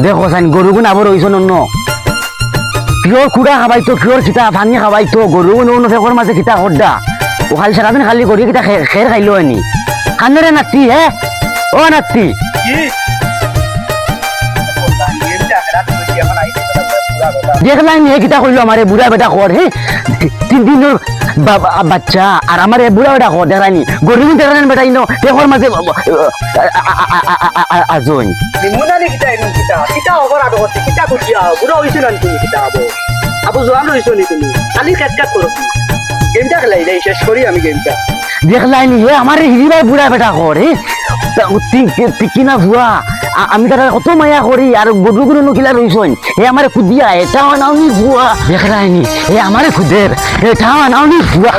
দেখো সাইন গরুগুন আবার হইছন অন্য কিয়র খুড়া খাবাইতো কিয়র খিতা পানি খাবাইতো গরুগুন অন্য ফেকর মাঝে খিতা হড্ডা ও খালি সারাদিন খালি গড়িয়ে কিতা খের খাইলো আনি কান্দরে নাতি হে ও নাতি দেখলাই নিয়ে কিতা কইলো আমারে বুড়া বেটা কর হে 3 দিনের বাচ্চা আর আমারে বুড়া বেটা কর দেখানি গরুগুন দেখানি বেটা ইনো ফেকর মাঝে আজোন নিমুনানি কিতা এনু কিতা কিতা ওভার আদো করতে কিতা কইয়া বুড়া হইছো না তুমি কিতা আবু জোয়ান হইছো নি তুমি খালি কাটকাট করো গেমটা খেলাই দেই শেষ করি আমি গেমটা দেখলাই নি হে আমারে হিরিবাই বুড়া বেটা কর হে কিনা ভুয়া আমি তার কত মায়া করি আর গরু গরু নকিলা রইছন হে আমারে খুদিয়া এটা নাওনি ভুয়া দেখলাই নি হে আমারে খুদের এটা নাওনি ভুয়া